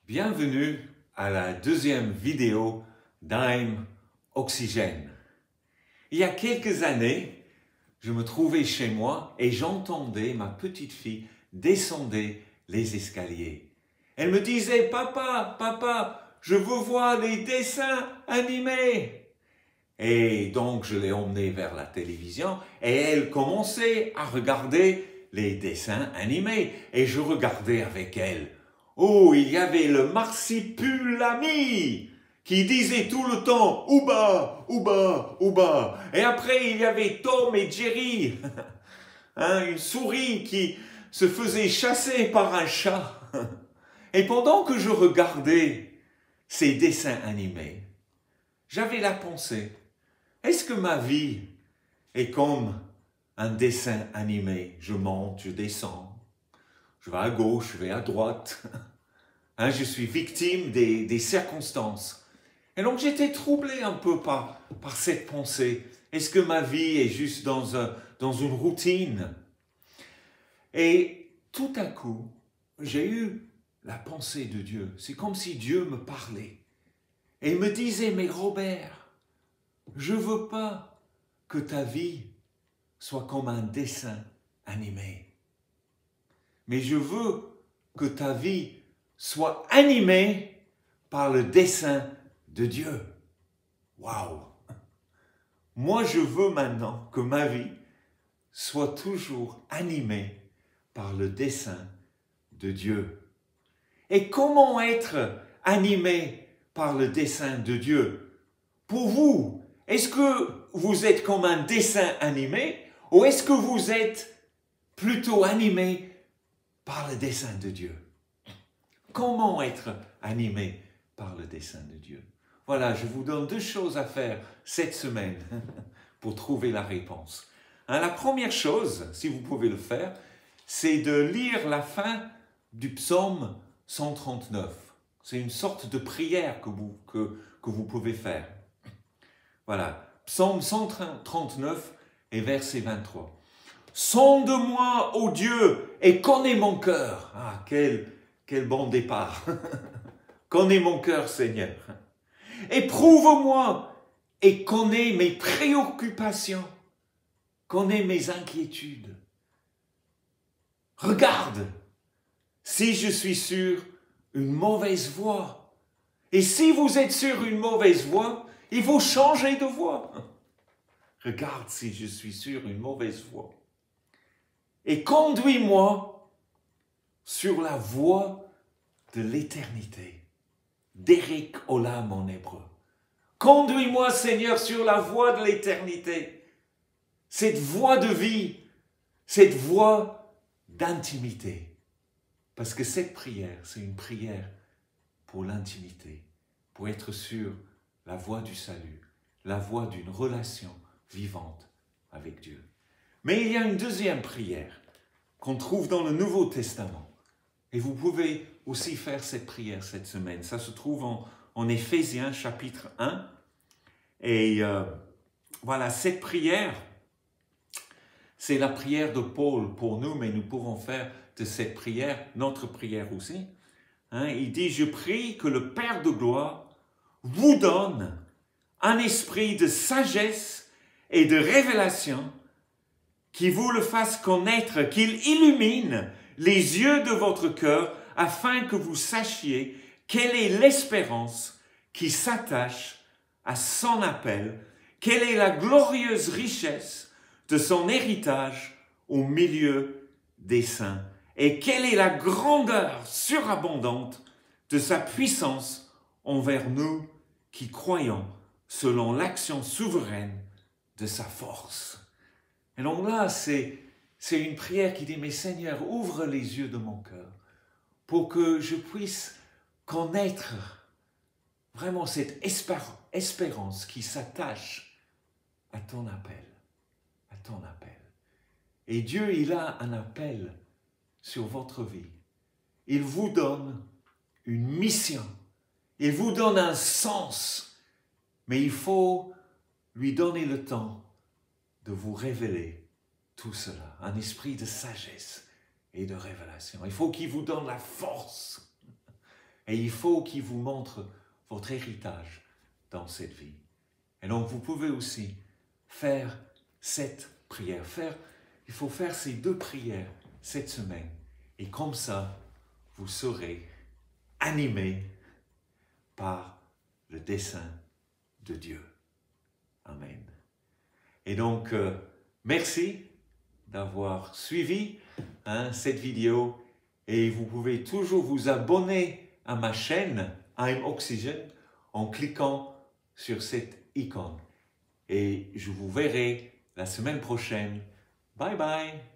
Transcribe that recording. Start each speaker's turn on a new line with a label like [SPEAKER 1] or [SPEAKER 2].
[SPEAKER 1] Bienvenue à la deuxième vidéo d'AIM Oxygène. Il y a quelques années, je me trouvais chez moi et j'entendais ma petite fille descendre les escaliers. Elle me disait « Papa, papa, je veux voir les dessins animés !» Et donc je l'ai emmenée vers la télévision et elle commençait à regarder les dessins animés et je regardais avec elle. Oh, il y avait le Marsipulami qui disait tout le temps « Ouba, Ouba, Ouba ». Et après, il y avait Tom et Jerry, une souris qui se faisait chasser par un chat. Et pendant que je regardais ces dessins animés, j'avais la pensée, est-ce que ma vie est comme un dessin animé? Je monte, je descends. Je vais à gauche, je vais à droite. Je suis victime des circonstances. Et donc j'étais troublé un peu par cette pensée. Est-ce que ma vie est juste dans une routine? Et tout à coup, j'ai eu la pensée de Dieu. C'est comme si Dieu me parlait. Et il me disait, mais Robert, je ne veux pas que ta vie soit comme un dessin animé. Mais je veux que ta vie soit animée par le dessein de Dieu. Waouh! Moi, je veux maintenant que ma vie soit toujours animée par le dessein de Dieu. Et comment être animé par le dessein de Dieu? Pour vous, est-ce que vous êtes comme un dessin animé ou est-ce que vous êtes plutôt animé par le dessein de Dieu? Comment être animé par le dessein de Dieu? Voilà, je vous donne deux choses à faire cette semaine pour trouver la réponse. La première chose, si vous pouvez le faire, c'est de lire la fin du psaume 139. C'est une sorte de prière que vous pouvez faire. Voilà, psaume 139 et verset 23. « Sonde-moi, ô Dieu, et connais mon cœur. » Ah, quel bon départ. Connais mon cœur, Seigneur. « Éprouve-moi et connais mes préoccupations. Connais mes inquiétudes. Regarde si je suis sur une mauvaise voie. Et si vous êtes sur une mauvaise voie, il faut changer de voie. Regarde si je suis sur une mauvaise voie. Et conduis-moi sur la voie de l'éternité. Derek Olam en hébreu. Conduis-moi, Seigneur, sur la voie de l'éternité. Cette voie de vie, cette voie d'intimité. Parce que cette prière, c'est une prière pour l'intimité, pour être sur la voie du salut, la voie d'une relation vivante avec Dieu. Mais il y a une deuxième prière qu'on trouve dans le Nouveau Testament. Et vous pouvez aussi faire cette prière cette semaine. Ça se trouve en Éphésiens chapitre 1. Et voilà, cette prière, c'est la prière de Paul pour nous, mais nous pouvons faire de cette prière notre prière aussi. Il dit, je prie que le Père de gloire vous donne un esprit de sagesse et de révélation qui vous le fasse connaître, qu'il illumine les yeux de votre cœur afin que vous sachiez quelle est l'espérance qui s'attache à son appel, quelle est la glorieuse richesse de son héritage au milieu des saints et quelle est la grandeur surabondante de sa puissance envers nous qui croyons selon l'action souveraine de sa force. Et donc là, c'est une prière qui dit, mais Seigneur, ouvre les yeux de mon cœur pour que je puisse connaître vraiment cette espérance qui s'attache à ton appel, à ton appel. Et Dieu, il a un appel sur votre vie. Il vous donne une mission, il vous donne un sens, mais il faut lui donner le temps de vous révéler tout cela, un esprit de sagesse et de révélation. Il faut qu'il vous donne la force Et il faut qu'il vous montre votre héritage dans cette vie. Et donc vous pouvez aussi faire cette prière. Il faut faire ces 2 prières cette semaine. Et comme ça, vous serez animé par le dessein de Dieu. Amen. Et donc, merci d'avoir suivi cette vidéo. Et vous pouvez toujours vous abonner à ma chaîne I'm Oxygen en cliquant sur cette icône. Et je vous verrai la semaine prochaine. Bye bye!